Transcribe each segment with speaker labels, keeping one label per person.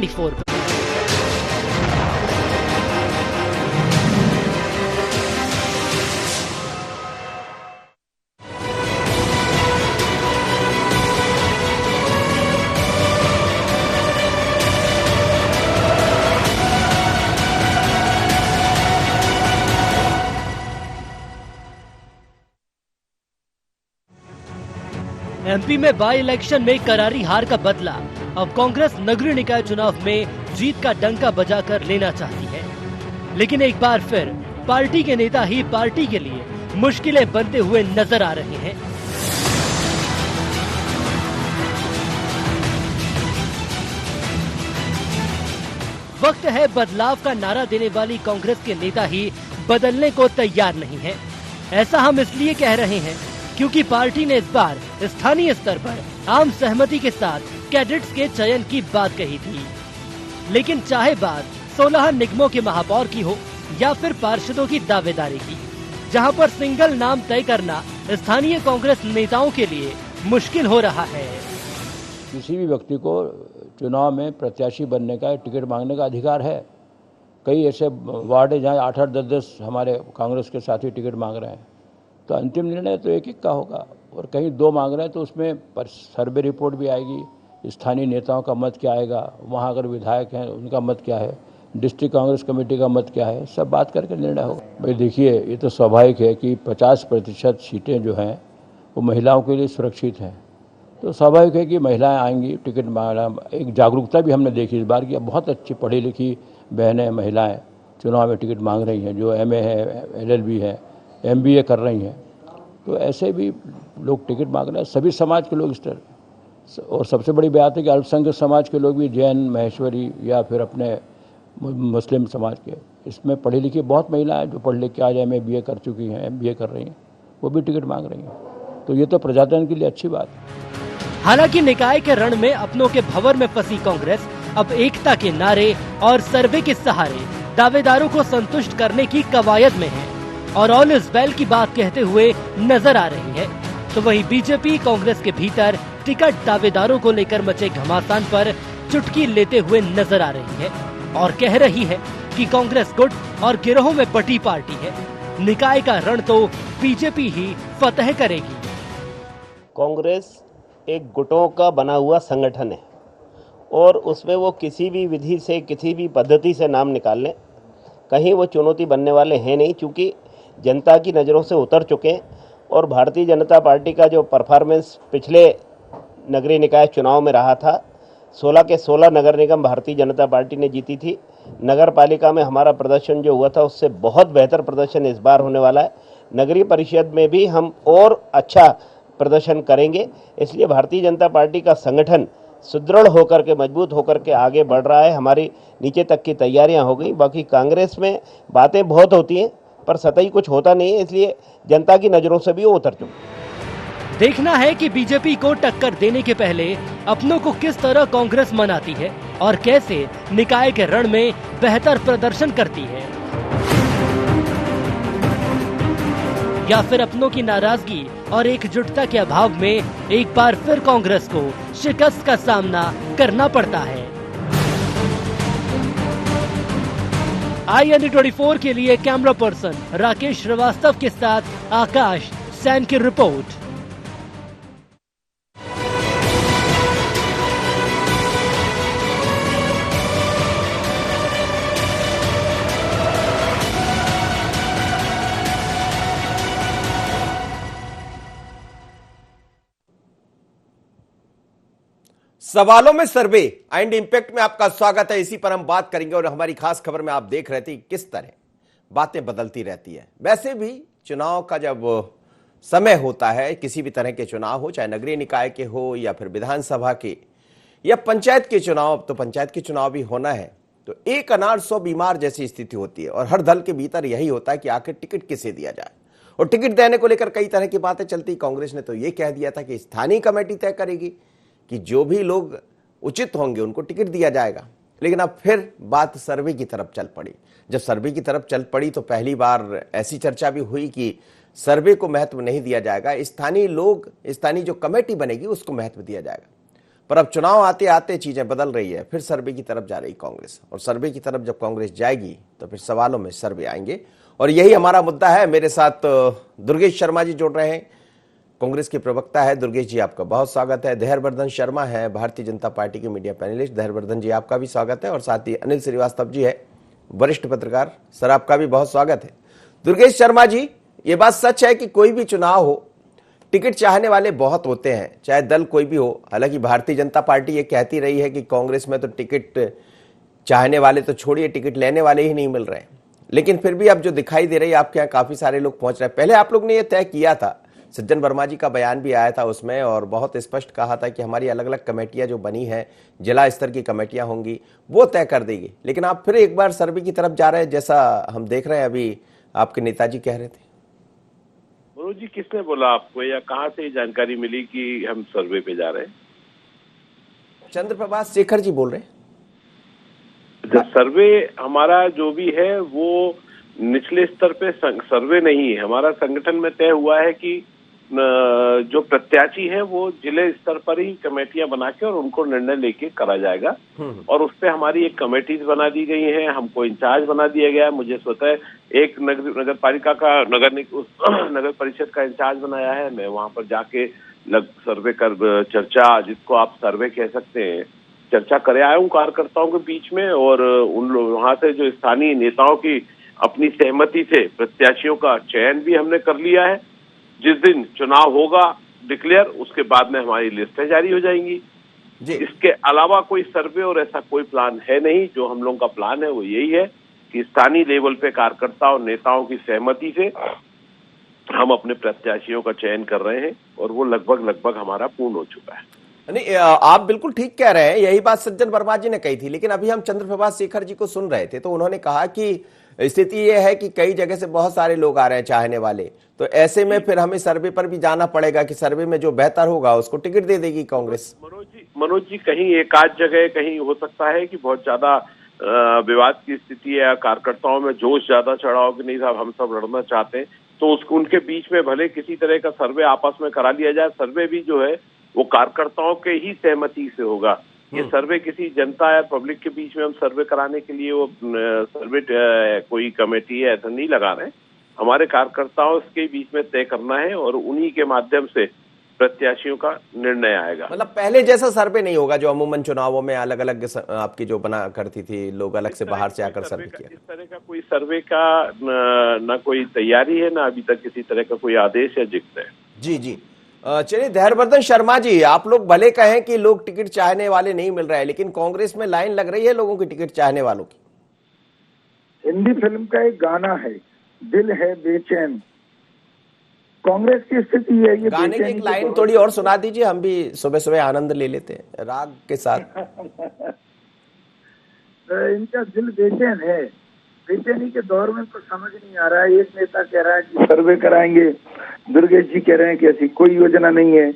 Speaker 1: 24 पे। एमपी में by election में करारी हार का बदला अब कांग्रेस नगरीय निकाय चुनाव में जीत का डंका बजाकर लेना चाहती है, लेकिन एक बार फिर पार्टी के नेता ही पार्टी के लिए मुश्किलें बनते हुए नजर आ रहे हैं। वक्त है बदलाव का नारा देने वाली कांग्रेस के नेता ही बदलने को तैयार नहीं है। ऐसा हम इसलिए कह रहे हैं क्योंकि पार्टी ने इस बार स्थानीय स्तर पर आम सहमति के साथ कैडेट्स के चयन की बात कही थी, लेकिन चाहे बात 16 निगमों के महापौर की हो या फिर पार्षदों की दावेदारी की, जहां पर सिंगल नाम तय करना स्थानीय कांग्रेस नेताओं के लिए मुश्किल हो रहा है।
Speaker 2: किसी भी व्यक्ति को चुनाव में प्रत्याशी बनने का, टिकट मांगने का अधिकार है। कई ऐसे वार्ड है जहाँ 8-8, 10-10 हमारे कांग्रेस के साथी टिकट मांग रहे हैं, तो अंतिम निर्णय तो एक का होगा। और कहीं 2 मांग रहे हैं तो उसमें सर्वे रिपोर्ट भी आएगी, स्थानीय नेताओं का मत क्या आएगा, वहाँ अगर विधायक हैं उनका मत क्या है, डिस्ट्रिक्ट कांग्रेस कमेटी का मत क्या है, सब बात करके निर्णय होगा। भाई देखिए, ये तो स्वाभाविक है कि 50% सीटें जो हैं वो महिलाओं के लिए सुरक्षित हैं, तो स्वाभाविक है कि महिलाएं आएंगी टिकट मांगना। एक जागरूकता भी हमने देखी इस बार की, बहुत अच्छी पढ़ी लिखी बहनें महिलाएं चुनाव में टिकट मांग रही हैं, जो MA है, LLB है, MBA कर रही हैं, तो ऐसे भी लोग टिकट मांग रहे हैं। सभी समाज के लोग इस तरह, और सबसे बड़ी बात है कि अल्पसंख्यक समाज के लोग भी, जैन, महेश्वरी या फिर अपने मुस्लिम समाज के, इसमें पढ़ी लिखी बहुत महिलाएं जो पढ़ लिख के आज MA BA कर चुकी हैं, MBA कर रही हैं, वो भी टिकट मांग रही हैं, तो ये तो प्रजातंत्र के लिए अच्छी बात है।
Speaker 1: हालांकि निकाय के रण में अपनों के भंवर में फंसी कांग्रेस अब एकता के नारे और सर्वे के सहारे दावेदारों को संतुष्ट करने की कवायद में है और ऑल इज वेल की बात कहते हुए नजर आ रही है। तो वहीं बीजेपी कांग्रेस के भीतर टिकट दावेदारों को लेकर मचे घमासान पर चुटकी लेते हुए नजर आ रही है और कह रही है कि कांग्रेस गुट और गिरोहों में बटी पार्टी है, निकाय का रण तो बीजेपी ही फतह करेगी।
Speaker 3: कांग्रेस एक गुटों का बना हुआ संगठन है और उसमें वो किसी भी विधि से, किसी भी पद्धति से नाम निकाल लें, कहीं वो चुनौती बनने वाले हैं नहीं, क्योंकि जनता की नज़रों से उतर चुके हैं। और भारतीय जनता पार्टी का जो परफॉर्मेंस पिछले नगरीय निकाय चुनाव में रहा था, 16 के 16 नगर निगम भारतीय जनता पार्टी ने जीती थी। नगर पालिका में हमारा प्रदर्शन जो हुआ था उससे बहुत बेहतर प्रदर्शन इस बार होने वाला है। नगरीय परिषद में भी हम और अच्छा प्रदर्शन करेंगे। इसलिए भारतीय जनता पार्टी का संगठन सुदृढ़ होकर के, मजबूत होकर के आगे बढ़ रहा है। हमारी नीचे तक की तैयारियां हो गई। बाकी कांग्रेस में बातें बहुत होती हैं पर सतही कुछ होता नहीं है, इसलिए जनता की नजरों से भी वो उतर चुके।
Speaker 1: देखना है कि बीजेपी को टक्कर देने के पहले अपनों को किस तरह कांग्रेस मनाती है और कैसे निकाय के रण में बेहतर प्रदर्शन करती है, या फिर अपनों की नाराजगी और एकजुटता के अभाव में एक बार फिर कांग्रेस को शिकस्त का सामना करना पड़ता है। IND24 के लिए कैमरा पर्सन राकेश श्रीवास्तव के साथ आकाश सैन की रिपोर्ट।
Speaker 4: सवालों में सर्वे एंड इंपैक्ट में आपका स्वागत है। इसी पर हम बात करेंगे और हमारी खास खबर में आप देख रहे थे किस तरह बातें बदलती रहती है। वैसे भी चुनाव का जब समय होता है, किसी भी तरह के चुनाव हो, चाहे नगरीय निकाय के हो या फिर विधानसभा के या पंचायत के चुनाव, तो पंचायत के चुनाव भी होना है तो एक अनार 100 बीमार जैसी स्थिति होती है और हर दल के भीतर यही होता है कि आखिर टिकट किसे दिया जाए। और टिकट देने को लेकर कई तरह की बातें चलती। कांग्रेस ने तो ये कह दिया था कि स्थानीय कमेटी तय करेगी कि जो भी लोग उचित होंगे उनको टिकट दिया जाएगा। लेकिन अब फिर बात सर्वे की तरफ चल पड़ी। जब सर्वे की तरफ चल पड़ी तो पहली बार ऐसी चर्चा भी हुई कि सर्वे को महत्व नहीं दिया जाएगा, स्थानीय लोग, स्थानीय जो कमेटी बनेगी उसको महत्व दिया जाएगा। पर अब चुनाव आते आते चीजें बदल रही है, फिर सर्वे की तरफ जा रही कांग्रेस, और सर्वे की तरफ जब कांग्रेस जाएगी तो फिर सवालों में सर्वे आएंगे, और यही हमारा मुद्दा है। मेरे साथ दुर्गेश शर्मा जी जुड़ रहे हैं, कांग्रेस के प्रवक्ता है। दुर्गेश जी, आपका बहुत स्वागत है। धैर्यवर्धन शर्मा है, भारतीय जनता पार्टी के मीडिया पैनलिस्ट। धैर्यवर्धन जी, आपका भी स्वागत है। और साथ ही अनिल श्रीवास्तव जी है, वरिष्ठ पत्रकार। सर, आपका भी बहुत स्वागत है। दुर्गेश शर्मा जी, ये बात सच है कि कोई भी चुनाव हो, टिकट चाहने वाले बहुत होते हैं, चाहे दल कोई भी हो। हालांकि भारतीय जनता पार्टी ये कहती रही है कि कांग्रेस में तो टिकट चाहने वाले तो छोड़िए, टिकट लेने वाले ही नहीं मिल रहे हैं, लेकिन फिर भी अब जो दिखाई दे रही है, आपके यहाँ काफी सारे लोग पहुंच रहे हैं। पहले आप लोग ने ये तय किया था, सज्जन वर्मा जी का बयान भी आया था उसमें, और बहुत स्पष्ट कहा था कि हमारी अलग अलग कमेटियां जो बनी है, जिला स्तर की कमेटियां होंगी, वो तय कर देगी। लेकिन आप फिर एक बार सर्वे की तरफ जा रहे हैं, जैसा हम देख रहे हैं अभी आपके नेताजी कह रहे थे।
Speaker 5: मनोज जी, किसने बोला आपको, या कहाँ से ये जानकारी मिली कि हम सर्वे पे जा रहे हैं?
Speaker 4: चंद्र प्रभाष शेखर जी बोल रहे हैं।
Speaker 5: जब सर्वे हमारा जो भी है वो निचले स्तर पे सर्वे नहीं है। हमारा संगठन में तय हुआ है कि जो प्रत्याशी है वो जिले स्तर पर ही कमेटियां बना के और उनको निर्णय लेके करा जाएगा, और उस पे हमारी एक कमेटी बना दी गई है, हमको इंचार्ज बना दिया गया है। मुझे स्वतः एक नगर पालिका का नगर परिषद का इंचार्ज बनाया है। मैं वहां पर जाके सर्वे कर चर्चा, जिसको आप सर्वे कह सकते हैं, चर्चा करे आया हूँ कार्यकर्ताओं के बीच में, और उन लोग वहां से जो स्थानीय नेताओं की अपनी सहमति से प्रत्याशियों का चयन भी हमने कर लिया है। जिस दिन चुनाव होगा डिक्लेयर, उसके बाद में हमारी लिस्टें जारी हो जाएंगी जी। इसके अलावा कोई सर्वे और ऐसा कोई प्लान है नहीं। जो हम लोगों का प्लान है वो यही है कि स्थानीय लेवल पे कार्यकर्ताओं नेताओं की सहमति से हम अपने प्रत्याशियों का चयन कर रहे हैं, और वो लगभग हमारा पूर्ण हो चुका है।
Speaker 4: नहीं, आप बिल्कुल ठीक कह रहे हैं, यही बात सज्जन वर्मा जी ने कही थी। लेकिन अभी हम चंद्र प्रभाष शेखर जी को सुन रहे थे, तो उन्होंने कहा कि स्थिति ये है कि कई जगह से बहुत सारे लोग आ रहे हैं चाहने वाले, तो ऐसे में फिर हमें सर्वे पर भी जाना पड़ेगा कि सर्वे में जो बेहतर होगा उसको टिकट दे देगी कांग्रेस।
Speaker 5: मनोज जी, कहीं एक आध जगह कहीं हो सकता है कि बहुत ज्यादा विवाद की स्थिति है, कार्यकर्ताओं में जोश ज्यादा चढ़ा हो कि नहीं साहब हम सब लड़ना चाहते हैं, तो उसको उनके बीच में भले किसी तरह का सर्वे आपस में करा लिया जाए। सर्वे भी जो है वो कार्यकर्ताओं के ही सहमति से होगा। ये सर्वे किसी जनता या पब्लिक के बीच में हम सर्वे कराने के लिए वो सर्वे कोई कमेटी है ऐसा नहीं लगा रहे हैं। हमारे कार्यकर्ताओं के बीच में तय करना है, और उन्हीं के माध्यम से प्रत्याशियों का निर्णय आएगा।
Speaker 4: मतलब पहले जैसा सर्वे नहीं होगा जो अमूमन चुनावों में अलग अलग आपकी जो बना करती थी, लोग अलग से बाहर से आकर सर्वे किया।
Speaker 5: इस तरह का कोई सर्वे का न कोई तैयारी है, ना अभी तक किसी तरह का कोई आदेश या जिक्र है।
Speaker 4: जी जी, चलिए धैर्यवर्धन शर्मा जी, आप लोग भले कहें कि लोग टिकट चाहने वाले नहीं मिल रहे हैं, लेकिन कांग्रेस में लाइन लग रही है लोगों की टिकट चाहने वालों की।
Speaker 6: हिंदी फिल्म का एक गाना है, दिल है बेचैन। कांग्रेस की स्थिति है ये।
Speaker 4: गाने की एक लाइन थोड़ी और सुना दीजिए, हम भी सुबह सुबह आनंद ले लेते हैं राग के साथ।
Speaker 6: इनका दिल बेचैन है। बेचैनी के दौर में तो समझ नहीं आ रहा है। एक नेता कह रहा है कि सर्वे कराएंगे, दुर्गेश जी कह रहे हैं कि ऐसी कोई योजना नहीं है।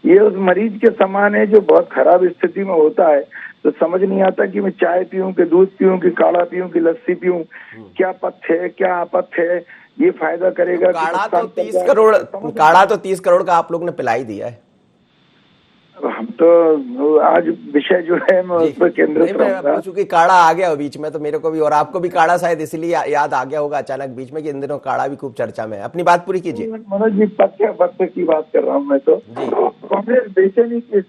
Speaker 6: ये उस मरीज के समान है जो बहुत खराब स्थिति में होता है, तो समझ नहीं आता कि मैं चाय पीऊं कि दूध पीऊं कि काढ़ा पीऊं कि लस्सी पीऊं, क्या पथ्य है क्या आपत्य है, ये फायदा करेगा।
Speaker 4: काढ़ा तो 30 करोड़ का आप लोग ने पिला ही दिया है।
Speaker 6: हम तो आज विषय जो है मैं उस पर केंद्रित रहूंगा।
Speaker 4: चूंकि काढ़ा आ गया बीच में, तो मेरे को भी और आपको भी काढ़ा शायद इसलिए याद आ गया होगा अचानक बीच में कि इन दिनों काढ़ा भी खूब चर्चा में है। अपनी बात पूरी कीजिए।
Speaker 6: मनोज जी, पथ्य की बात कर रहा हूँ मैं। तो कांग्रेस बेचैनी के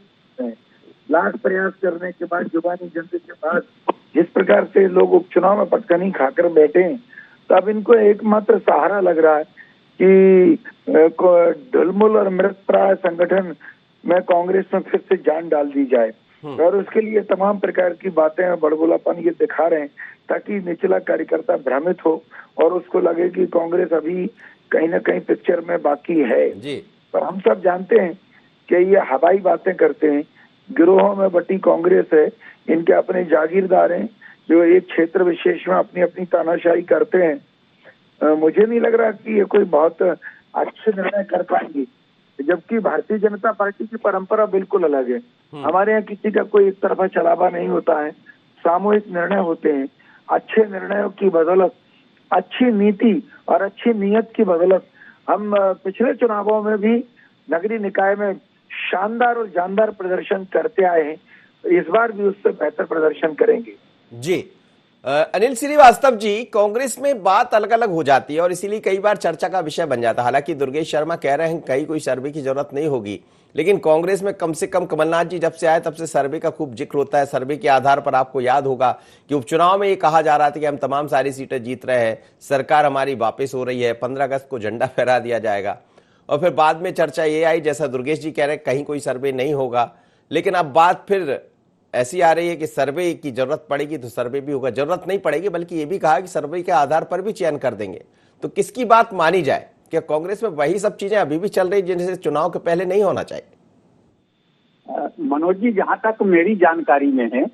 Speaker 6: लाख प्रयास करने के बाद, जुबानी जंग के बाद जिस प्रकार से लोग उपचुनाव में पटकनी खाकर बैठे हैं, तब इनको एकमात्र सहारा लग रहा है कि ढुलमुल और मृतप्राय संगठन में कांग्रेस में फिर से जान डाल दी जाए, और उसके लिए तमाम प्रकार की बातें बड़बोलापन ये दिखा रहे हैं ताकि निचला कार्यकर्ता भ्रमित हो और उसको लगे कि कांग्रेस अभी कहीं ना कहीं पिक्चर में बाकी है जी। पर हम सब जानते हैं कि ये हवाई बातें करते हैं। गिरोहों में बटी कांग्रेस है, इनके अपने जागीरदार हैं जो एक क्षेत्र विशेष में अपनी अपनी तानाशाही करते हैं। मुझे नहीं लग रहा कि ये कोई बहुत अच्छे निर्णय कर पाएंगे, जबकि भारतीय जनता पार्टी की परंपरा बिल्कुल अलग है। हमारे यहाँ किसी का कोई एक तरफा चलावा नहीं होता है, सामूहिक निर्णय होते हैं। अच्छे निर्णयों की बदौलत, अच्छी नीति और अच्छी नीयत की बदौलत हम पिछले चुनावों में भी नगरीय निकाय में शानदार और जानदार प्रदर्शन करते आए हैं, तो इस बार भी उससे बेहतर प्रदर्शन करेंगे।
Speaker 4: जी अनिल श्रीवास्तव जी, कांग्रेस में बात अलग अलग हो जाती है और इसीलिए कई बार चर्चा का विषय बन जाता है। हालांकि दुर्गेश शर्मा कह रहे हैं कहीं कोई सर्वे की जरूरत नहीं होगी, लेकिन कांग्रेस में कम से कम कमलनाथ जी जब से आए तब से सर्वे का खूब जिक्र होता है। सर्वे के आधार पर आपको याद होगा कि उपचुनाव में ये कहा जा रहा था कि हम तमाम सारी सीटें जीत रहे हैं, सरकार हमारी वापस हो रही है, 15 अगस्त को झंडा फहरा दिया जाएगा। और फिर बाद में चर्चा ये आई, जैसा दुर्गेश जी कह रहे हैं कहीं कोई सर्वे नहीं होगा, लेकिन अब बात फिर ऐसी आ रही है कि सर्वे की जरूरत पड़ेगी तो सर्वे भी होगा, जरूरत नहीं पड़ेगी बल्कि ये भी कहा कि सर्वे के आधार पर भी चयन कर देंगे। तो किसकी बात मानी जाए? क्या कांग्रेस में वही सब चीजें अभी भी चल रही जिनसे चुनाव के पहले नहीं होना चाहिए?
Speaker 7: मनोज जी, जहां तक मेरी जानकारी में है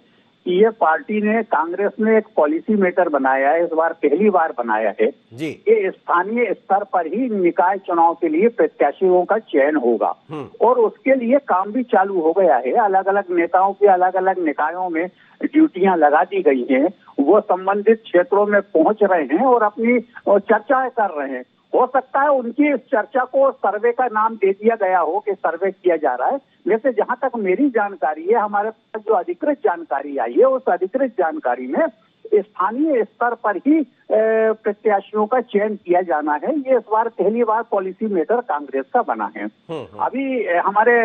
Speaker 7: कि ये पार्टी ने, कांग्रेस ने एक पॉलिसी मेकर बनाया है, इस बार पहली बार बनाया है
Speaker 4: जी।
Speaker 7: ये स्थानीय स्तर पर ही निकाय चुनाव के लिए प्रत्याशियों का चयन होगा और उसके लिए काम भी चालू हो गया है। अलग अलग नेताओं के अलग अलग निकायों में ड्यूटियां लगा दी गई हैं, वो संबंधित क्षेत्रों में पहुंच रहे हैं और अपनी चर्चाएं कर रहे हैं। हो सकता है उनकी इस चर्चा को सर्वे का नाम दे दिया गया हो कि सर्वे किया जा रहा है। वैसे जहां तक मेरी जानकारी है, हमारे पास जो अधिकृत जानकारी आई है, उस अधिकृत जानकारी में स्थानीय स्तर पर ही प्रत्याशियों का चयन किया जाना है। ये इस बार पहली बार पॉलिसी मेकर कांग्रेस का बना है। अभी हमारे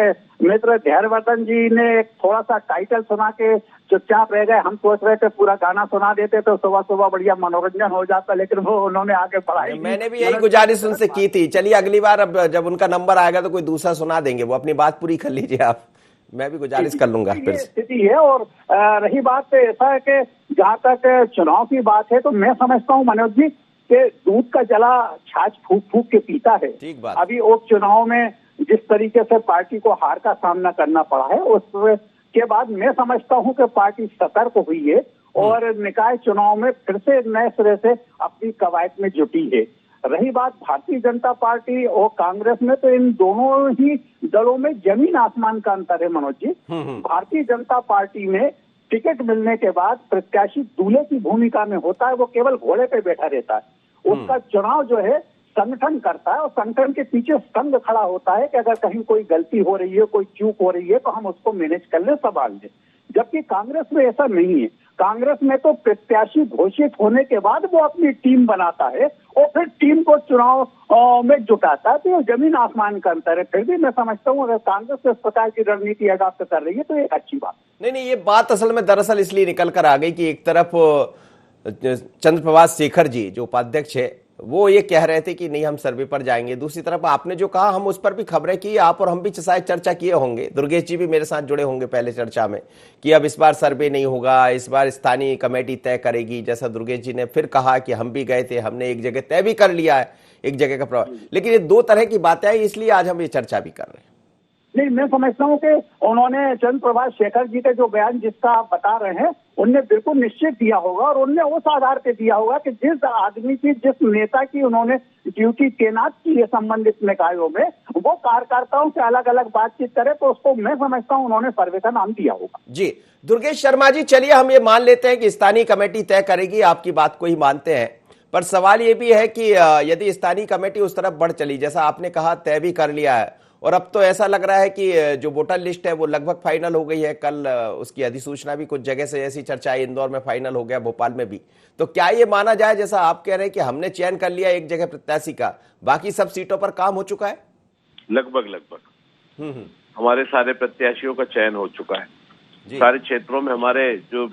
Speaker 7: मित्र धैर्यवर्धन जी ने एक थोड़ा सा टाइटल सुना के चुपचाप रह गए। हम सोच रहे थे पूरा गाना सुना देते तो सुबह सुबह बढ़िया मनोरंजन हो जाता, लेकिन वो उन्होंने आगे बढ़ाई।
Speaker 4: मैंने भी यही गुजारिश उनसे की थी। चलिए अगली बार अब जब उनका नंबर आएगा तो कोई दूसरा सुना देंगे, वो अपनी बात पूरी कर लीजिए आप, मैं भी गुजारिश कर लूंगा फिर से।
Speaker 7: स्थिति है। और रही बात ऐसा है कि जहाँ तक चुनाव की बात है तो मैं समझता हूँ मनोज जी कि दूध का जला छाछ फूक फूक के पीता है।
Speaker 4: ठीक बात।
Speaker 7: अभी उपचुनाव में जिस तरीके से पार्टी को हार का सामना करना पड़ा है, उसके बाद मैं समझता हूँ कि पार्टी सतर्क हुई है और निकाय चुनाव में फिर से नए सिरे से अपनी कवायद में जुटी है। रही बात भारतीय जनता पार्टी और कांग्रेस में, तो इन दोनों ही दलों में जमीन आसमान का अंतर है मनोज जी। भारतीय जनता पार्टी में टिकट मिलने के बाद प्रत्याशी दूल्हे की भूमिका में होता है, वो केवल घोड़े पे बैठा रहता है। उसका चुनाव जो है संगठन करता है और संगठन के पीछे संघ खड़ा होता है कि अगर कहीं कोई गलती हो रही है, कोई चूक हो रही है तो हम उसको मैनेज कर ले, संभाल ले। जबकि कांग्रेस में ऐसा नहीं है। कांग्रेस में तो प्रत्याशी घोषित होने के बाद वो अपनी टीम बनाता है और फिर टीम को चुनाव में जुटाता है। तो ये जमीन आसमान का अंतर है। फिर भी मैं समझता हूँ अगर कांग्रेस इस प्रकार की रणनीति अडॉप्ट कर रही है तो एक अच्छी बात।
Speaker 4: नहीं, ये बात असल में दरअसल इसलिए निकल कर आ गई कि एक तरफ चंद्र प्रभाष शेखर जी जो उपाध्यक्ष है वो ये कह रहे थे कि नहीं हम सर्वे पर जाएंगे, दूसरी तरफ आपने जो कहा हम उस पर भी खबरें की, आप और हम भी शायद चर्चा किए होंगे, दुर्गेश जी भी मेरे साथ जुड़े होंगे पहले चर्चा में, कि अब इस बार सर्वे नहीं होगा, इस बार स्थानीय कमेटी तय करेगी। जैसा दुर्गेश जी ने फिर कहा कि हम भी गए थे, हमने एक जगह तय भी कर लिया है, एक जगह का प्रभाव। लेकिन ये दो तरह की बातें आई, इसलिए आज हम ये चर्चा भी कर रहे हैं।
Speaker 7: नहीं, मैं समझता हूँ कि उन्होंने चंद्र प्रभाष शेखर जी का जो बयान जिसका आप बता रहे हैं उनने बिल्कुल निश्चित दिया होगा और उनने उस आधार पे दिया होगा कि जिस आदमी की, जिस नेता की उन्होंने ड्यूटी तैनात की है संबंधित निकायों में, वो कार्यकर्ताओं से अलग अलग बातचीत करे तो उसको मैं समझता हूँ उन्होंने सर्वे का नाम दिया होगा।
Speaker 4: जी दुर्गेश शर्मा जी, चलिए हम ये मान लेते हैं कि स्थानीय कमेटी तय करेगी, आपकी बात को ही मानते हैं, पर सवाल ये भी है कि यदि स्थानीय कमेटी उस तरफ बढ़ चली, जैसा आपने कहा तय भी कर लिया है और अब तो ऐसा लग रहा है कि जो वोटर लिस्ट है वो लगभग फाइनल हो गई है, कल उसकी अधिसूचना भी कुछ जगह से ऐसी चर्चा है, इंदौर में फाइनल हो गया, भोपाल में भी, तो क्या ये माना जाए जैसा आप कह रहे हैं कि हमने चयन कर लिया एक जगह प्रत्याशी का, बाकी सब सीटों पर काम हो चुका है?
Speaker 5: लगभग हमारे सारे प्रत्याशियों का चयन हो चुका है। सारे क्षेत्रों में हमारे जो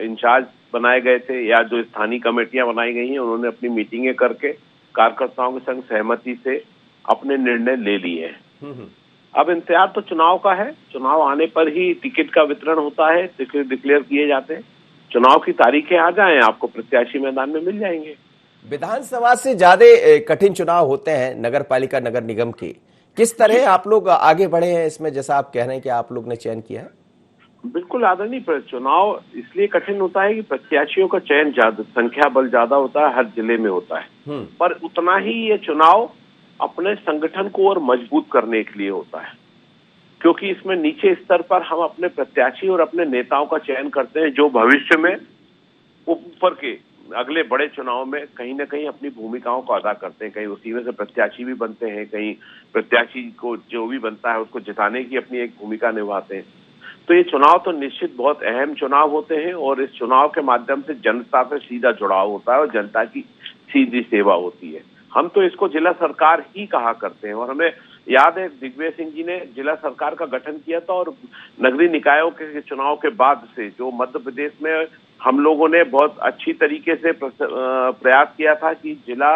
Speaker 5: इंचार्ज बनाए गए थे या जो स्थानीय कमेटियां बनाई गई हैं उन्होंने अपनी मीटिंगें करके कार्यकर्ताओं के संग सहमति से अपने निर्णय ले लिए हैं। अब इंतजार तो चुनाव का है, चुनाव आने पर ही टिकट का वितरण होता है, टिकट डिक्लेयर किए जाते हैं। चुनाव की तारीखें आ जाएं, आपको प्रत्याशी मैदान में मिल जाएंगे।
Speaker 4: विधानसभा से ज्यादा कठिन चुनाव होते हैं नगर पालिका, नगर निगम के, किस तरह आप लोग आगे बढ़े हैं इसमें, जैसा आप कह रहे हैं कि आप लोग ने चयन किया है?
Speaker 5: बिल्कुल आदरणीय, चुनाव इसलिए कठिन होता है कि प्रत्याशियों का चयन ज्यादा, संख्या बल ज्यादा होता है, हर जिले में होता है, पर उतना ही ये चुनाव अपने संगठन को और मजबूत करने के लिए होता है, क्योंकि इसमें नीचे स्तर पर हम अपने प्रत्याशी और अपने नेताओं का चयन करते हैं जो भविष्य में ऊपर के अगले बड़े चुनाव में कहीं ना कहीं अपनी भूमिकाओं को अदा करते हैं। कहीं उसी में से प्रत्याशी भी बनते हैं, कहीं प्रत्याशी को जो भी बनता है उसको जिताने की अपनी एक भूमिका निभाते हैं। तो ये चुनाव तो निश्चित बहुत अहम चुनाव होते हैं और इस चुनाव के माध्यम से जनता से सीधा जुड़ाव होता है और जनता की सीधी सेवा होती है। हम तो इसको जिला सरकार ही कहा करते हैं और हमें याद है दिग्विजय सिंह जी ने जिला सरकार का गठन किया था और नगरीय निकायों के चुनाव के बाद से जो मध्य प्रदेश में हम लोगों ने बहुत अच्छी तरीके से प्रयास किया था कि जिला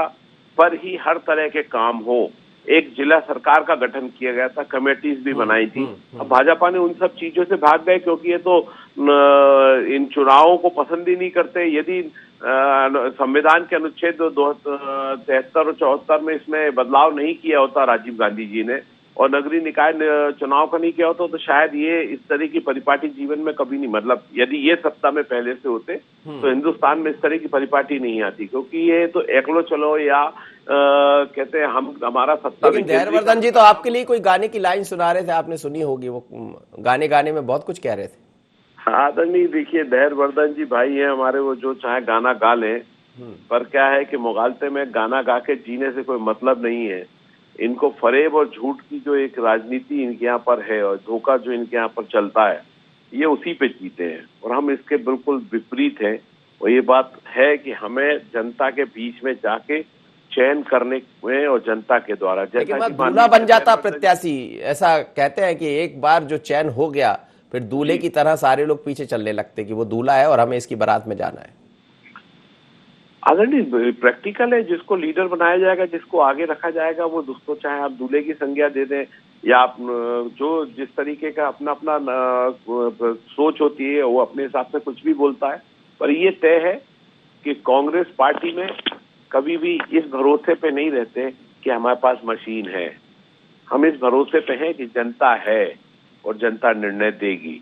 Speaker 5: पर ही हर तरह के काम हो, एक जिला सरकार का गठन किया गया था, कमेटीज भी बनाई थी। अब भाजपा ने उन सब चीजों से भाग गए क्योंकि ये तो इन चुनावों को पसंद ही नहीं करते। यदि संविधान के अनुच्छेद 73 और 74 में इसमें बदलाव नहीं किया होता राजीव गांधी जी ने और नगरीय निकाय चुनाव का नहीं किया होता तो शायद ये इस तरह की परिपाटी जीवन में कभी नहीं, मतलब यदि ये सत्ता में पहले से होते तो हिंदुस्तान में इस तरह की परिपाटी नहीं आती, क्योंकि ये तो एकलो चलो या कहते हैं हम हमारा सत्ता।
Speaker 4: लेकिन धैर्यवर्धन जी तो आपके लिए कोई गाने की लाइन सुना रहे थे, आपने सुनी होगी, वो गाने में बहुत कुछ कह रहे थे।
Speaker 5: आदरणीय देखिए धैर्यवर्धन जी भाई है हमारे, वो जो चाहे गाना गा लें, पर क्या है कि मुगालते में गाना गा के जीने से कोई मतलब नहीं है। इनको फरेब और झूठ की जो एक राजनीति इनके यहाँ पर है और धोखा जो इनके यहाँ पर चलता है, ये उसी पे जीते हैं और हम इसके बिल्कुल विपरीत हैं। और ये बात है कि हमें जनता के बीच में जाके चयन करने में और जनता के द्वारा
Speaker 4: जैसा दूल्हा बन जाता प्रत्याशी, ऐसा कहते हैं कि एक बार जो चयन हो गया फिर दूल्हे की तरह सारे लोग पीछे चलने लगते कि वो दूल्हा है और हमें इसकी बारात में जाना है।
Speaker 5: अगर नहीं प्रैक्टिकल है, जिसको लीडर बनाया जाएगा, जिसको आगे रखा जाएगा, वो दोस्तों चाहे आप दूल्हे की संज्ञा दे दें या आप जो जिस तरीके का अपना अपना सोच होती है वो अपने हिसाब से कुछ भी बोलता है। पर ये तय है कि कांग्रेस पार्टी में कभी भी इस भरोसे पे नहीं रहते कि हमारे पास मशीन है। हम इस भरोसे पे हैं कि जनता है और जनता निर्णय देगी।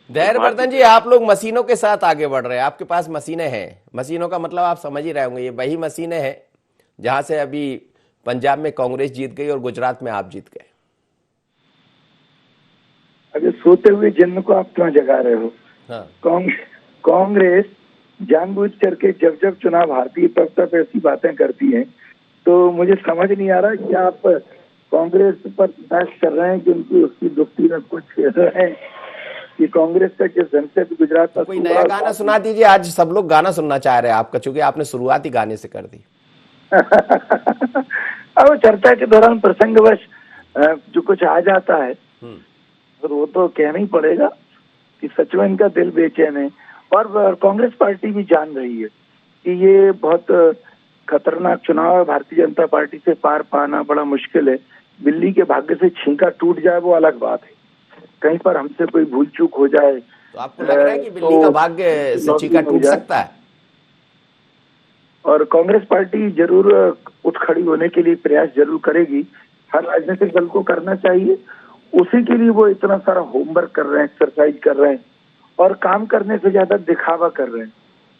Speaker 4: धैर्यवर्धन जी, आप लोग मशीनों के साथ आगे बढ़ रहे हैं, आपके पास मशीनें हैं। मशीनों का मतलब आप समझ ही रहे होंगे, ये वही मशीनें हैं जहां से अभी पंजाब में कांग्रेस जीत गई और गुजरात में आप जीत गए।
Speaker 6: अगर सोते हुए जन्म को आप क्यों जगा रहे हो?
Speaker 4: हाँ।
Speaker 6: कांग्रेस जानबूझ करके जब जब चुनाव हारती है तब तब ऐसी बातें करती है, तो मुझे समझ नहीं आ रहा कि आप कांग्रेस पर बहस कर रहे हैं कि उनकी उसकी दुखती में कुछ है कि कांग्रेस का जिस ढंग से गुजरात का
Speaker 4: कोई नया गाना सुना दीजिए। आज सब लोग गाना सुनना चाह रहे हैं आपका, चूंकि आपने शुरुआत ही गाने से कर दी।
Speaker 6: अब चर्चा के दौरान प्रसंगवश जो कुछ आ जाता है तो वो तो कहना ही पड़ेगा कि सच में इनका दिल बेचैन है। और कांग्रेस पार्टी भी जान रही है कि ये बहुत खतरनाक चुनाव है, भारतीय जनता पार्टी से पार पाना बड़ा मुश्किल है। बिल्ली के भाग्य से छींका टूट जाए वो अलग बात है, कहीं पर हमसे कोई भूल चूक हो जाए
Speaker 4: तो आपको लग रहा है कि बिल्ली का भाग्य से छींका टूट सकता है?
Speaker 6: और कांग्रेस पार्टी जरूर उठ खड़ी होने के लिए प्रयास जरूर करेगी। हर राजनीतिक दल को करना चाहिए, उसी के लिए वो इतना सारा होमवर्क कर रहे हैं, एक्सरसाइज कर रहे हैं और काम करने से ज्यादा दिखावा कर रहे हैं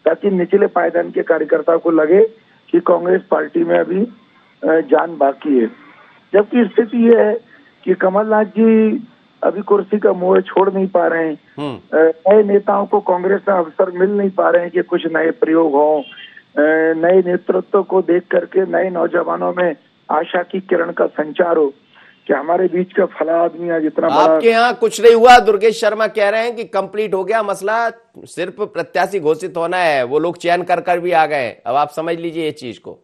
Speaker 6: ताकि निचले पायदान के कार्यकर्ताओं को लगे कि कांग्रेस पार्टी में अभी जान बाकी है। जबकि स्थिति ये है कि कमलनाथ जी अभी कुर्सी का मोह छोड़ नहीं पा रहे हैं। नए नेताओं को कांग्रेस में अवसर मिल नहीं पा रहे हैं कि कुछ नए प्रयोग हों, नए नेतृत्व को देख करके नए नौजवानों में आशा की किरण का संचार हो कि हमारे बीच का फला आदमी आज इतना बड़ा।
Speaker 4: आपके यहाँ कुछ नहीं हुआ, दुर्गेश शर्मा कह रहे हैं कि कंप्लीट हो गया मसला, सिर्फ प्रत्याशी घोषित होना है, वो लोग चयन कर भी आ गए। अब आप समझ लीजिए ये चीज को।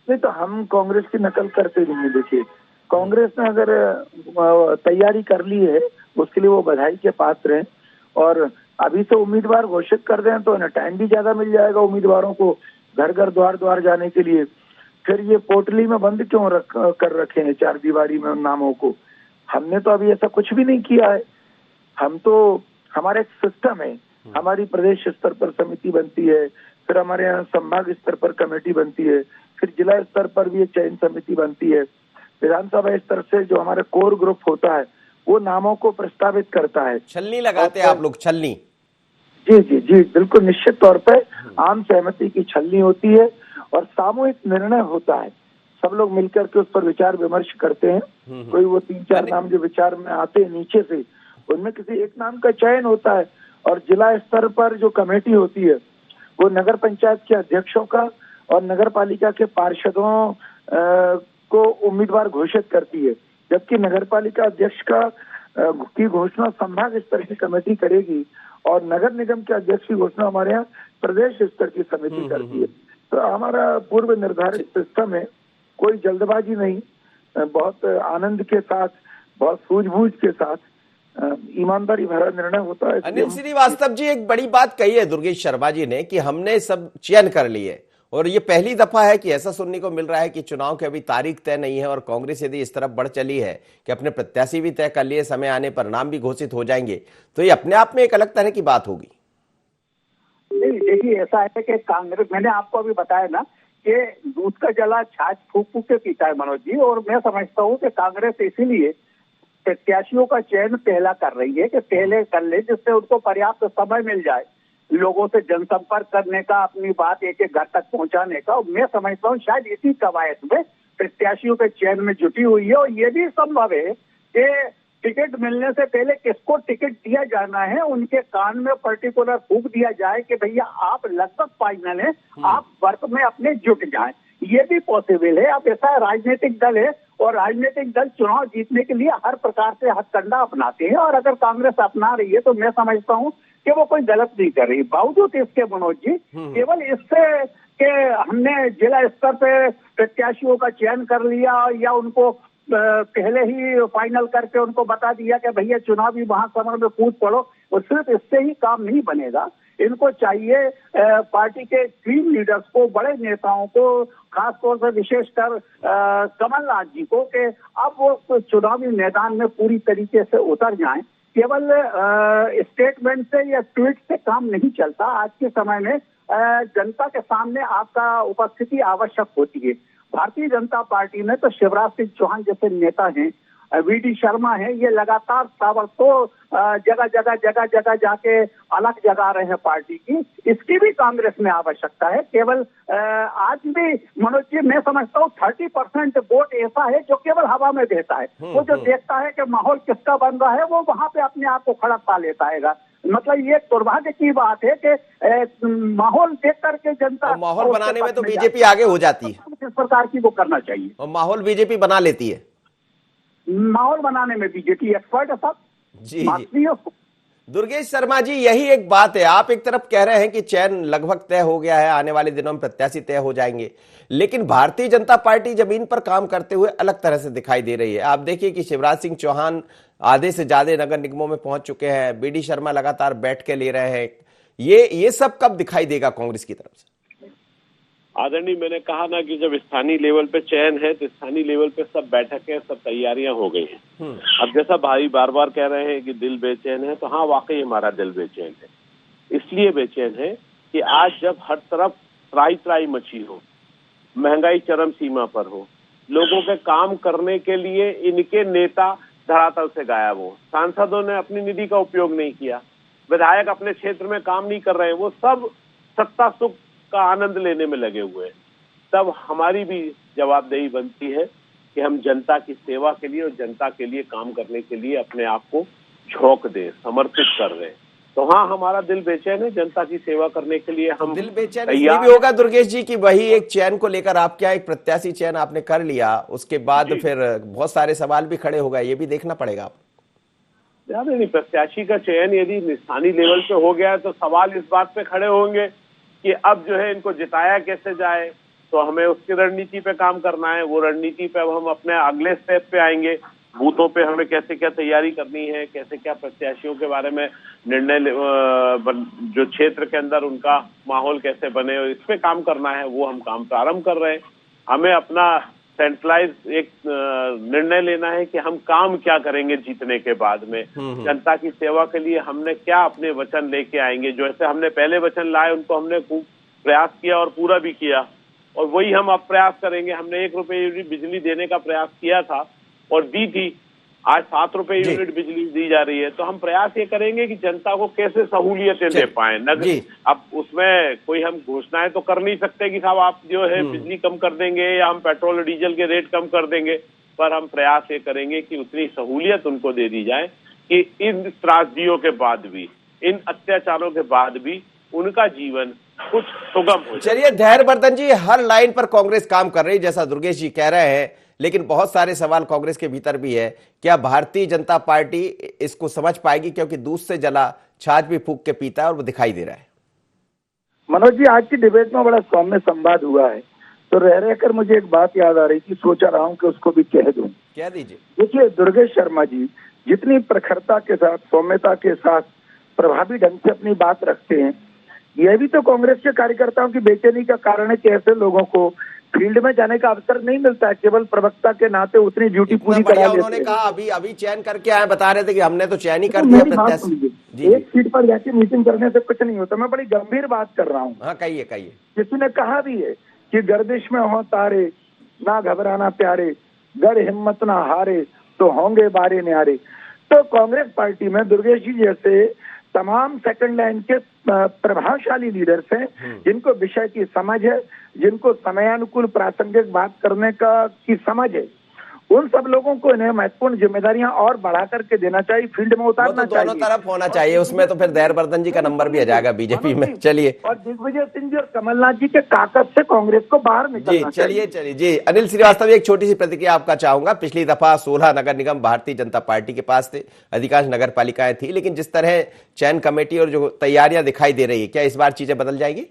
Speaker 6: नहीं तो हम कांग्रेस की नकल करते नहीं। देखिए कांग्रेस ने अगर तैयारी कर ली है उसके लिए वो बधाई के पात्र हैं और अभी से उम्मीदवार घोषित कर दें तो टाइम भी ज्यादा मिल जाएगा उम्मीदवारों को घर घर द्वार द्वार जाने के लिए। फिर ये पोटली में बंद क्यों कर रखे हैं चार दीवारी में उन नामों को? हमने तो अभी ऐसा कुछ भी नहीं किया है। हम तो हमारा एक सिस्टम है, हमारी प्रदेश स्तर पर समिति बनती है, फिर हमारे यहाँ संभाग स्तर पर कमेटी बनती है, फिर जिला स्तर पर भी एक चयन समिति बनती है, विधानसभा स्तर से जो हमारा कोर ग्रुप होता है वो नामों को प्रस्तावित करता है।
Speaker 4: छलनी लगाते हैं आप लोग? छलनी?
Speaker 6: जी जी जी बिल्कुल, निश्चित तौर पे आम सहमति की छलनी होती है और सामूहिक निर्णय होता है। सब लोग मिलकर के उस पर विचार विमर्श करते हैं। कोई वो 3-4 नाम जो विचार में आते हैं नीचे से, उनमें किसी एक नाम का चयन होता है और जिला स्तर पर जो कमेटी होती है वो नगर पंचायत के अध्यक्षों का और नगर पालिका के पार्षदों को उम्मीदवार घोषित करती है, जबकि नगर पालिका अध्यक्ष की घोषणा संभाग स्तर की कमेटी करेगी और नगर निगम के अध्यक्ष की घोषणा हमारे यहाँ प्रदेश स्तर की समिति करती है। तो हमारा पूर्व निर्धारित सिस्टम है, कोई जल्दबाजी नहीं, बहुत आनंद के साथ, बहुत सूझबूझ के साथ, ईमानदारी भरा निर्णय होता है।
Speaker 4: अनिल श्रीवास्तव जी, एक बड़ी बात कही है दुर्गेश शर्मा जी ने कि हमने सब चयन कर लिए, और ये पहली दफा है कि ऐसा सुनने को मिल रहा है कि चुनाव की अभी तारीख तय नहीं है और कांग्रेस यदि इस तरफ बढ़ चली है कि अपने प्रत्याशी भी तय कर लिए, समय आने पर नाम भी घोषित हो जाएंगे, तो ये अपने आप में एक अलग तरह की बात होगी।
Speaker 7: नहीं, देखिए ऐसा है कि कांग्रेस, मैंने आपको अभी बताया ना कि दूध का जला छाछ फूंक फूंक के पीता है मनोज जी, और मैं समझता हूँ कि कांग्रेस इसीलिए प्रत्याशियों का चयन पहला कर रही है कि पहले कर ले, जिससे उनको पर्याप्त समय मिल जाए लोगों से जनसंपर्क करने का, अपनी बात एक एक घर तक पहुंचाने का। मैं समझता हूँ शायद इसी कवायद में प्रत्याशियों के चयन में जुटी हुई है। और ये भी संभव है कि टिकट मिलने से पहले किसको टिकट दिया जाना है उनके कान में पर्टिकुलर फूंक दिया जाए कि भैया आप लगभग फाइनल है, आप वर्क में अपने जुट जाएं। ये भी पॉसिबल है। अब ऐसा राजनीतिक दल है और राजनीतिक दल चुनाव जीतने के लिए हर प्रकार से हथकंडा अपनाते हैं, और अगर कांग्रेस अपना रही है तो मैं समझता हूँ कि वो कोई गलत नहीं कर रही। बावजूद इसके मनोज जी, केवल इससे कि हमने जिला स्तर पे प्रत्याशियों का चयन कर लिया या उनको पहले ही फाइनल करके उनको बता दिया कि भैया चुनावी महासमर में कूद पड़ो, और सिर्फ इससे ही काम नहीं बनेगा। इनको चाहिए पार्टी के टीम लीडर्स को, बड़े नेताओं को, खासतौर से विशेषकर कमलनाथ जी को, कि अब वो चुनावी मैदान में पूरी तरीके से उतर जाएं। केवल स्टेटमेंट से या ट्वीट से काम नहीं चलता। आज के समय में जनता के सामने आपका उपस्थिति आवश्यक होती है। भारतीय जनता पार्टी में तो शिवराज सिंह चौहान जैसे नेता हैं, वीडी शर्मा है, ये लगातार ताबड़तोड़ जगह जगह जाके अलग जगा रहे हैं पार्टी की। इसकी भी कांग्रेस में आवश्यकता है। केवल आज भी मनोज जी मैं समझता हूँ 30% वोट ऐसा है जो केवल हवा में बहता है। वो जो देखता है कि माहौल किसका बन रहा है वो वहां पे अपने आप को खड़ा पा लेता है। मतलब ये दुर्भाग्य की बात है कि माहौल देख करके जनता,
Speaker 4: माहौल बनाने में तो बीजेपी आगे हो जाती है,
Speaker 7: इस प्रकार की वो करना चाहिए।
Speaker 4: और माहौल बीजेपी बना लेती है।
Speaker 7: माहौल बनाने में बीजेपी एक्सपर्ट है साहब
Speaker 4: जी। दुर्गेश शर्मा जी, यही एक बात है, आप एक तरफ कह रहे हैं कि चयन लगभग तय हो गया है, आने वाले दिनों में प्रत्याशी तय हो जाएंगे, लेकिन भारतीय जनता पार्टी जमीन पर काम करते हुए अलग तरह से दिखाई दे रही है। आप देखिए कि शिवराज सिंह चौहान आधे से ज्यादा नगर निगमों में पहुंच चुके हैं, बीडी शर्मा लगातार बैठ के ले रहे हैं। ये सब कब दिखाई देगा कांग्रेस की तरफ से?
Speaker 5: आदरणीय, मैंने कहा ना कि जब स्थानीय लेवल पे चयन है तो स्थानीय लेवल पे सब बैठकें, सब तैयारियां हो गई हैं। अब जैसा भाई बार बार कह रहे हैं कि दिल बेचैन है, तो हाँ वाकई हमारा दिल बेचैन है। इसलिए बेचैन है कि आज जब हर तरफ त्राई त्राई मची हो, महंगाई चरम सीमा पर हो, लोगों के काम करने के लिए इनके नेता धरातल से गायब हो, सांसदों ने अपनी निधि का उपयोग नहीं किया, विधायक अपने क्षेत्र में काम नहीं कर रहे हैं, वो सब सत्ता सुख का आनंद लेने में लगे हुए हैं, तब हमारी भी जवाबदेही बनती है कि हम जनता की सेवा के लिए और जनता के लिए काम करने के लिए अपने आप को झोंक दें, समर्पित कर दें। तो हाँ, हमारा दिल बेचैन है, जनता की सेवा करने के लिए हम
Speaker 4: दिल बेचैन इसलिए भी होगा दुर्गेश जी कि वही एक चयन को लेकर आप क्या, एक प्रत्याशी चयन आपने कर लिया, उसके बाद फिर बहुत सारे सवाल भी खड़े हो गए, ये भी देखना पड़ेगा आप।
Speaker 5: नहीं, प्रत्याशी का चयन यदि स्थानीय लेवल पे हो गया तो सवाल इस बात पे खड़े होंगे कि अब जो है इनको जिताया कैसे जाए, तो हमें उसकी रणनीति पे काम करना है। वो रणनीति पे अब हम अपने अगले स्टेप पे आएंगे, बूथों पे हमें कैसे क्या तैयारी करनी है, कैसे क्या प्रत्याशियों के बारे में निर्णय, जो क्षेत्र के अंदर उनका माहौल कैसे बने, इस पे काम करना है। वो हम काम प्रारंभ कर रहे हैं। हमें अपना सेंट्रलाइज एक निर्णय लेना है कि हम काम क्या करेंगे जीतने के बाद में, जनता की सेवा के लिए हमने क्या अपने वचन लेके आएंगे। जो ऐसे हमने पहले वचन लाए उनको हमने खूब प्रयास किया और पूरा भी किया, और वही हम अब प्रयास करेंगे। हमने 1 रुपये यूनिट बिजली देने का प्रयास किया था और दी थी, आज 7 रुपये यूनिट बिजली दी जा रही है। तो हम प्रयास ये करेंगे कि जनता को कैसे सहूलियतें दे पाए। अब उसमें कोई हम घोषणाएं तो कर नहीं सकते कि साहब आप जो है बिजली कम कर देंगे या हम पेट्रोल और डीजल के रेट कम कर देंगे, पर हम प्रयास ये करेंगे कि उतनी सहूलियत उनको दे दी जाए कि इन त्रासदियों के बाद भी, इन अत्याचारों के बाद भी उनका जीवन कुछ सुगम हो जाए।
Speaker 4: चलिए धैर्यवर्धन जी, हर लाइन पर कांग्रेस काम कर रही है जैसा दुर्गेश जी कह रहे हैं, लेकिन बहुत सारे सवाल कांग्रेस के भीतर भी है। क्या भारतीय जनता पार्टी इसको समझ पाएगी? क्योंकि दूध से जला छाछ भी फूंक के पीता है और वो दिखाई दे रहा है।
Speaker 6: मनोज जी, आज की डिबेट में बड़ा सौम्य संवाद हुआ है, तो रह रहकर मुझे एक बात याद आ रही थी, सोचा रहा हूं कि उसको भी कह दूं।
Speaker 4: कह दीजिए।
Speaker 6: देखिए, दुर्गेश शर्मा जी जितनी प्रखरता के साथ, सौम्यता के साथ, प्रभावी ढंग से अपनी बात रखते हैं, यह भी तो कांग्रेस के कार्यकर्ताओं की बेचैनी का कारण है कि ऐसे लोगों को फील्ड में जाने का अवसर नहीं मिलता है। केवल प्रवक्ता के नाते उतनी ड्यूटी पूरी करा लेते हैं।
Speaker 4: उन्होंने कहा अभी चयन करके आए, बता रहे थे कि हमने तो चयन ही कर
Speaker 6: तो
Speaker 4: दिया
Speaker 6: प्रत्याशी। एक सीट पर जाके मीटिंग करने से कुछ नहीं होता। मैं बड़ी गंभीर बात कर रहा हूँ।
Speaker 4: हाँ, कहिए।
Speaker 6: किसी ने कहा भी है कि गर्दिश में हो तारे, ना घबराना प्यारे, गढ़ हिम्मत ना हारे, तो होंगे बारे न्यारे। तो कांग्रेस पार्टी में दुर्गेश जी जैसे तमाम सेकंड लाइन के प्रभावशाली लीडर्स हैं, जिनको विषय की समझ है, जिनको समयानुकूल प्रासंगिक बात करने की समझ है। उन सब लोगों को इन्हें महत्वपूर्ण जिम्मेदारियां और बढ़ा करके देना चाहिए, फील्ड में उतारना चाहिए।
Speaker 4: दोनों तरफ होना चाहिए। उसमें तो फिर धैर्यवर्धन जी का नंबर भी आ जाएगा बीजेपी में। चलिए,
Speaker 6: और दिग्विजय सिंह जी और कमलनाथ जी के ताकत से कांग्रेस को बाहर निकलना चाहिए।
Speaker 4: चलिए जी। अनिल श्रीवास्तव, एक छोटी सी प्रतिक्रिया आपका चाहूंगा। पिछली दफा 16 नगर निगम भारतीय जनता पार्टी के पास थे, अधिकांश नगर पालिकाएं थी, लेकिन जिस तरह चयन कमेटी और जो तैयारियां दिखाई दे रही है, क्या इस बार चीजें बदल जाएगी?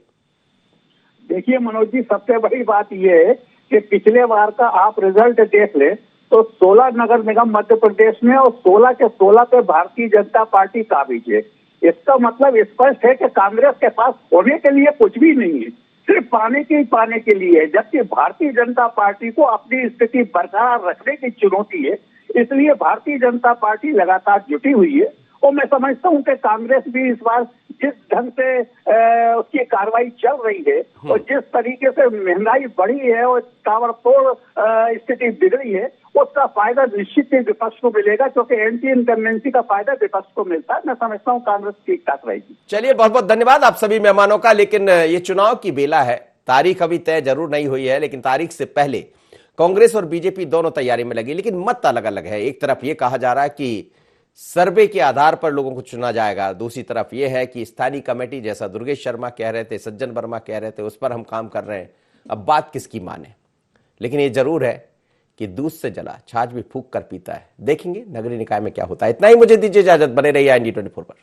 Speaker 7: देखिए मनोज जी, सबसे बड़ी बात यह है कि पिछले बार का आप रिजल्ट देख ले तो 16 नगर निगम मध्य प्रदेश में और 16 के 16 पे भारतीय जनता पार्टी काबिज है। इसका मतलब स्पष्ट है कि कांग्रेस के पास होने के लिए कुछ भी नहीं है, सिर्फ पाने के लिए है। जबकि भारतीय जनता पार्टी को अपनी स्थिति बरकरार रखने की चुनौती है, इसलिए भारतीय जनता पार्टी लगातार जुटी हुई है। और मैं समझता हूं कि कांग्रेस भी इस बार जिस ढंग से उसकी कार्रवाई चल रही है और जिस तरीके से महंगाई बढ़ी है और ताबड़तोड़ स्थिति बिगड़ी है, उसका फायदा निश्चित ही विपक्ष को मिलेगा, क्योंकि एंटी इनकम्बेंसी का फायदा विपक्ष को मिलता है। मैं समझता हूँ कांग्रेस ठीक ठाक रहेगी।
Speaker 4: चलिए, बहुत बहुत धन्यवाद आप सभी मेहमानों का। लेकिन ये चुनाव की बेला है, तारीख अभी तय जरूर नहीं हुई है, लेकिन तारीख से पहले कांग्रेस और बीजेपी दोनों तैयारी में लगी, लेकिन मत अलग अलग है। एक तरफ ये कहा जा रहा है कि सर्वे के आधार पर लोगों को चुना जाएगा, दूसरी तरफ यह है कि स्थानीय कमेटी, जैसा दुर्गेश शर्मा कह रहे थे, सज्जन वर्मा कह रहे थे, उस पर हम काम कर रहे हैं। अब बात किसकी माने, लेकिन ये जरूर है कि दूध से जला छाछ भी फूंक कर पीता है। देखेंगे नगरीय निकाय में क्या होता है। इतना ही मुझे दीजिए इजाजत, बने रहिए IND24 पर।